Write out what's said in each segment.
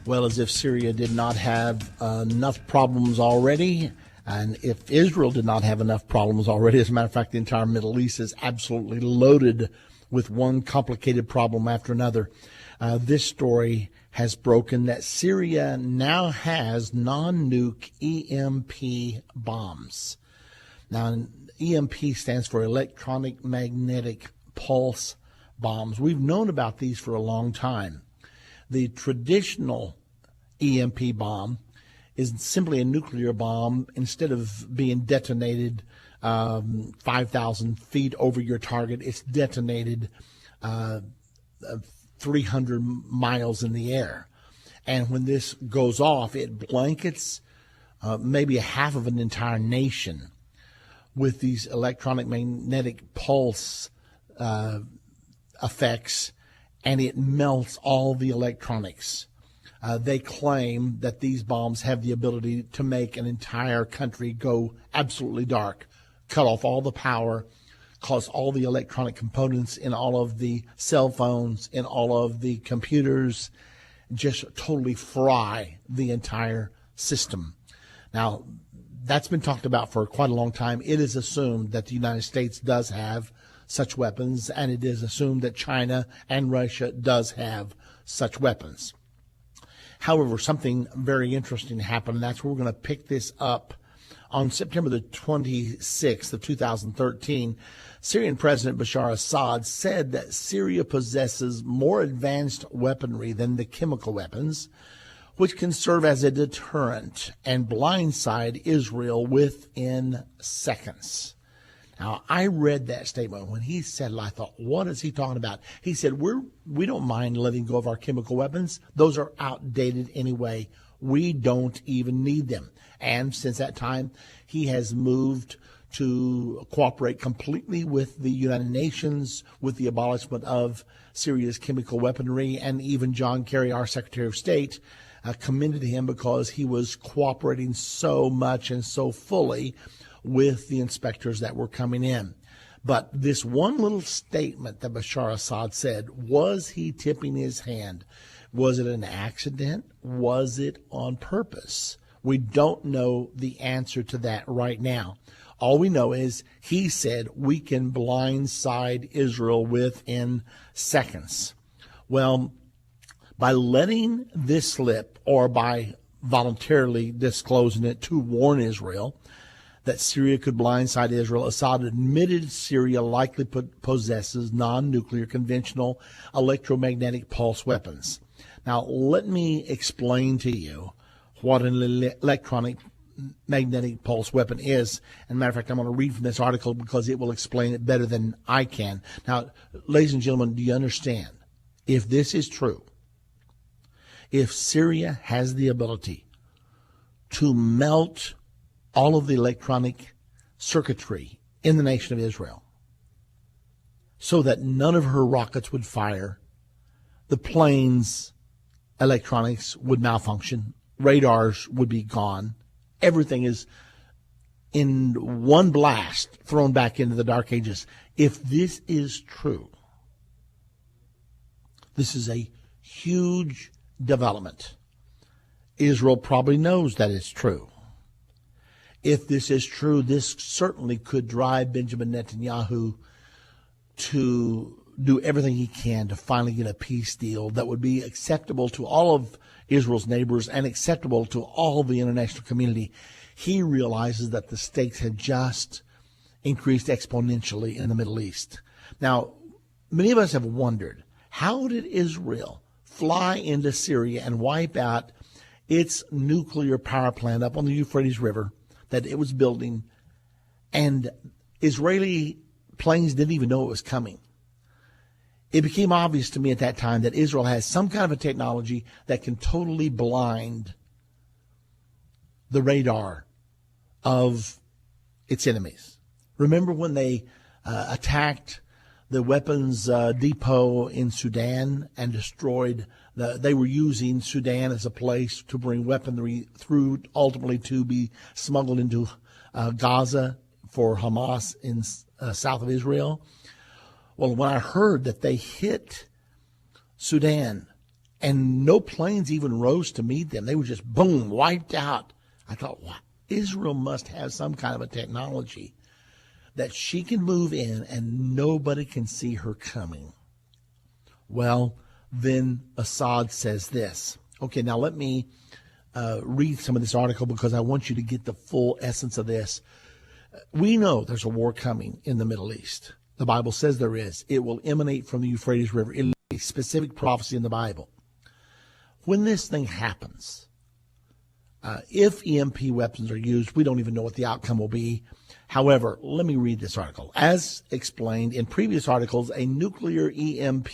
Well, as if Syria did not have enough problems already, and if Israel did not have enough problems already. As a matter of fact, the entire Middle East is absolutely loaded with one complicated problem after another. This story has broken that Syria now has non-nuke EMP bombs. Now, EMP stands for electronic magnetic pulse bombs. We've known about these for a long time. The traditional EMP bomb is simply a nuclear bomb. Instead of being detonated 5,000 feet over your target, it's detonated 300 miles in the air. And when this goes off, it blankets maybe a half of an entire nation with these electronic magnetic pulse effects, and it melts all the electronics. They claim that these bombs have the ability to make an entire country go absolutely dark, cut off all the power, cause all the electronic components in all of the cell phones, in all of the computers, just totally fry the entire system. Now, that's been talked about for quite a long time. It is assumed that the United States does have such weapons, and it is assumed that China and Russia does have such weapons. However, something very interesting happened, and that's where we're going to pick this up. On September the 26th of 2013, Syrian President Bashar Assad said that Syria possesses more advanced weaponry than the chemical weapons, which can serve as a deterrent and blindside Israel within seconds. Now, I read that statement. When he said it, I thought, what is he talking about? He said, we don't mind letting go of our chemical weapons. Those are outdated anyway. We don't even need them. And since that time, he has moved to cooperate completely with the United Nations, with the abolishment of Syria's chemical weaponry. And even John Kerry, our Secretary of State, commended him because he was cooperating so much and so fully with the inspectors that were coming in. But this one little statement that Bashar Assad said, was he tipping his hand? Was it an accident? Was it on purpose? We don't know the answer to that right now. All we know is he said we can blindside Israel within seconds. Well, by letting this slip, or by voluntarily disclosing it to warn Israel that Syria could blindside Israel, Assad admitted Syria likely possesses non-nuclear conventional electromagnetic pulse weapons. Now, let me explain to you what an electronic magnetic pulse weapon is. And matter of fact, I'm going to read from this article because it will explain it better than I can. Now, ladies and gentlemen, do you understand? If this is true, if Syria has the ability to melt all of the electronic circuitry in the nation of Israel so that none of her rockets would fire, the planes' electronics would malfunction, radars would be gone, everything is in one blast thrown back into the dark ages. If this is true, this is a huge development. Israel probably knows that it's true. If this is true, this certainly could drive Benjamin Netanyahu to do everything he can to finally get a peace deal that would be acceptable to all of Israel's neighbors and acceptable to all the international community. He realizes that the stakes have just increased exponentially in the Middle East. Now, many of us have wondered, how did Israel fly into Syria and wipe out its nuclear power plant up on the Euphrates River that it was building, and Israeli planes didn't even know it was coming? It became obvious to me at that time that Israel has some kind of a technology that can totally blind the radar of its enemies. Remember when they attacked the weapons depot in Sudan and destroyed they were using Sudan as a place to bring weaponry through, ultimately to be smuggled into Gaza for Hamas in south of Israel. Well, when I heard that they hit Sudan and no planes even rose to meet them. They were just, boom, wiped out. I thought, wow, Israel must have some kind of a technology that she can move in and nobody can see her coming. Well, then Assad says this. Okay, now let me read some of this article because I want you to get the full essence of this. We know there's a war coming in the Middle East. The Bible says there is. It will emanate from the Euphrates River. It is a specific prophecy in the Bible. When this thing happens, if EMP weapons are used, we don't even know what the outcome will be. However, let me read this article. As explained in previous articles, a nuclear EMP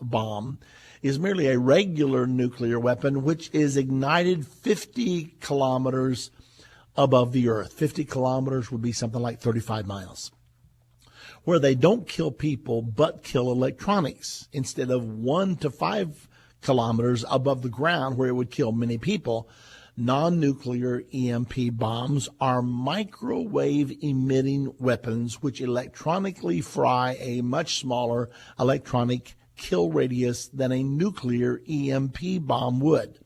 bomb is merely a regular nuclear weapon which is ignited 50 kilometers above the earth. 50 kilometers would be something like 35 miles. Where they don't kill people but kill electronics instead of 1 to 5 kilometers above the ground where it would kill many people. Non-nuclear EMP bombs are microwave-emitting weapons which electronically fry a much smaller electronic kill radius than a nuclear EMP bomb would.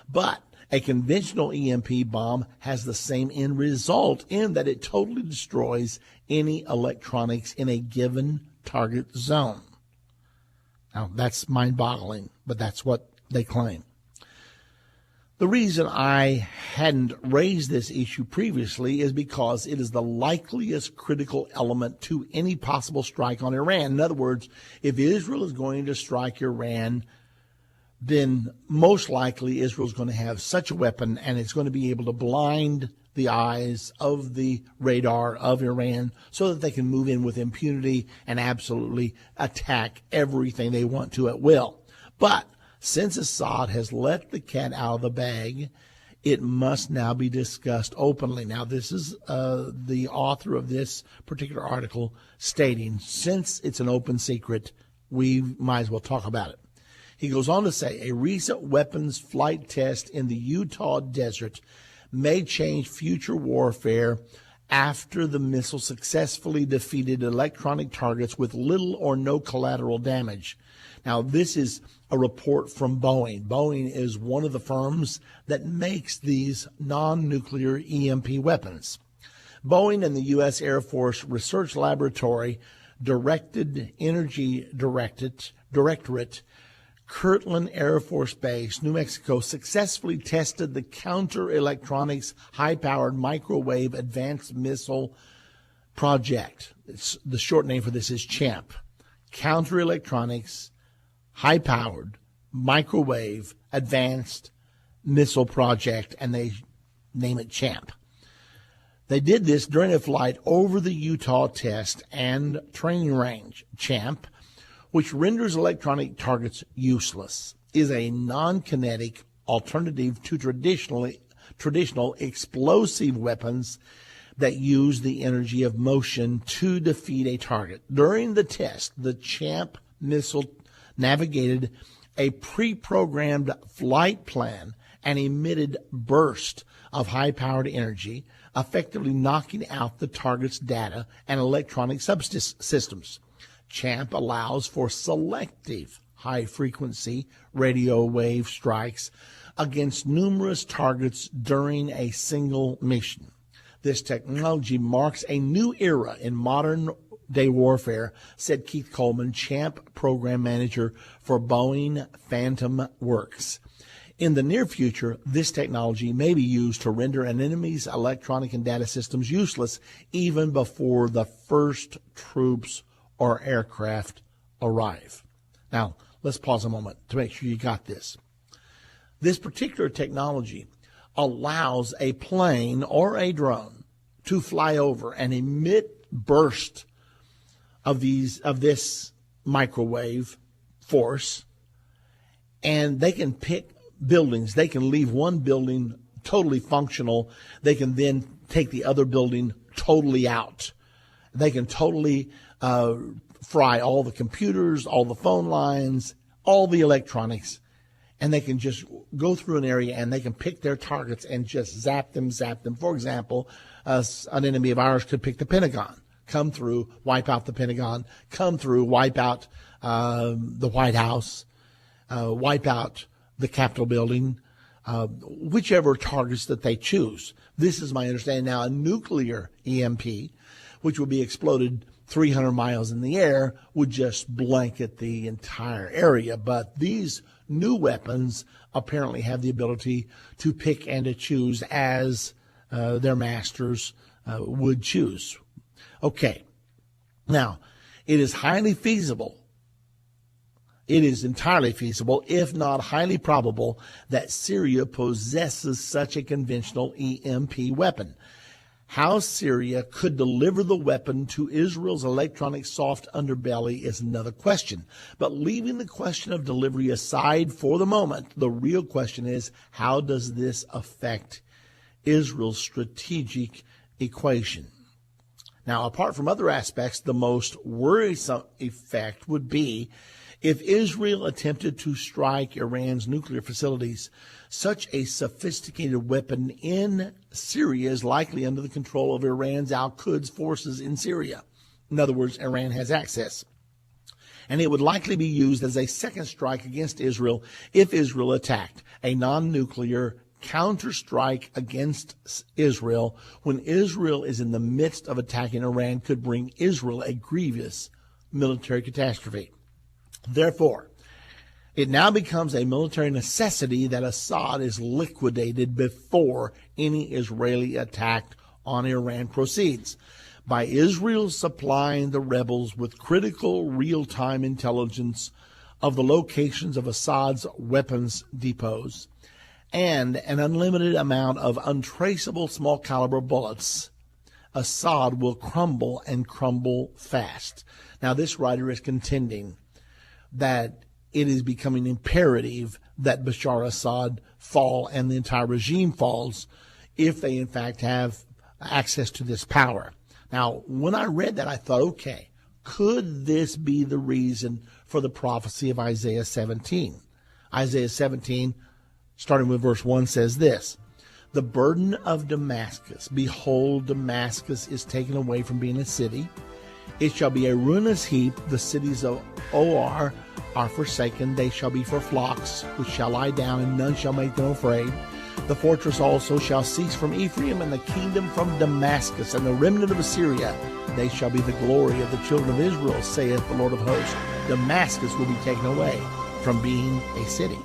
But a conventional EMP bomb has the same end result in that it totally destroys any electronics in a given target zone. Now, that's mind-boggling, but that's what they claim. The reason I hadn't raised this issue previously is because it is the likeliest critical element to any possible strike on Iran. In other words, if Israel is going to strike Iran, then most likely Israel is going to have such a weapon and it's going to be able to blind the eyes of the radar of Iran so that they can move in with impunity and absolutely attack everything they want to at will. But since Assad has let the cat out of the bag, it must now be discussed openly. Now, this is the author of this particular article stating, since it's an open secret, we might as well talk about it. He goes on to say, a recent weapons flight test in the Utah desert may change future warfare after the missile successfully defeated electronic targets with little or no collateral damage. Now, this is a report from Boeing. Boeing is one of the firms that makes these non-nuclear EMP weapons. Boeing and the U.S. Air Force Research Laboratory Energy Directorate, Kirtland Air Force Base, New Mexico, successfully tested the Counter-Electronics High-Powered Microwave Advanced Missile Project. The short name for this is CHAMP. Counter-Electronics High-Powered Microwave Advanced Missile Project, and they name it CHAMP. They did this during a flight over the Utah test and training range. CHAMP, which renders electronic targets useless, is a non-kinetic alternative to traditional explosive weapons that use the energy of motion to defeat a target. During the test, the CHAMP missile navigated a pre-programmed flight plan and emitted bursts of high-powered energy, effectively knocking out the target's data and electronic subsystems. CHAMP allows for selective high-frequency radio wave strikes against numerous targets during a single mission. This technology marks a new era in modern-day warfare, said Keith Coleman, CHAMP program manager for Boeing Phantom Works. In the near future, this technology may be used to render an enemy's electronic and data systems useless even before the first troops or aircraft arrive. Now, let's pause a moment to make sure you got this. This particular technology allows a plane or a drone to fly over and emit bursts of this microwave force, and they can pick buildings. They can leave one building totally functional. They can then take the other building totally out. They can totally fry all the computers, all the phone lines, all the electronics, and they can just go through an area and they can pick their targets and just zap them. For example, an enemy of ours could pick the Pentagon, come through, wipe out the Pentagon, come through, wipe out the White House, wipe out the Capitol building, whichever targets that they choose. This is my understanding. Now, a nuclear EMP, which would be exploded 300 miles in the air, would just blanket the entire area. But these new weapons apparently have the ability to pick and to choose as their masters would choose. Okay. Now, it is highly feasible. It is entirely feasible, if not highly probable, that Syria possesses such a conventional EMP weapon. How Syria could deliver the weapon to Israel's electronic soft underbelly is another question. But leaving the question of delivery aside for the moment, the real question is, how does this affect Israel's strategic equation? Now, apart from other aspects, the most worrisome effect would be if Israel attempted to strike Iran's nuclear facilities. Such a sophisticated weapon in Syria is likely under the control of Iran's Al-Quds forces in Syria. In other words, Iran has access. And it would likely be used as a second strike against Israel if Israel attacked. A non-nuclear counterstrike against Israel when Israel is in the midst of attacking Iran could bring Israel a grievous military catastrophe. Therefore, it now becomes a military necessity that Assad is liquidated before any Israeli attack on Iran proceeds, by Israel supplying the rebels with critical real-time intelligence of the locations of Assad's weapons depots and an unlimited amount of untraceable small-caliber bullets. Assad will crumble and crumble fast. Now, this writer is contending that it is becoming imperative that Bashar Assad fall and the entire regime falls if they, in fact, have access to this power. Now, when I read that, I thought, okay, could this be the reason for the prophecy of Isaiah 17? Isaiah 17, starting with verse 1, says this: "The burden of Damascus, behold, Damascus is taken away from being a city. It shall be a ruinous heap. The cities of Or are forsaken. They shall be for flocks, which shall lie down, and none shall make them afraid. The fortress also shall cease from Ephraim, and the kingdom from Damascus, and the remnant of Assyria. They shall be the glory of the children of Israel, saith the Lord of hosts. Damascus will be taken away from being a city."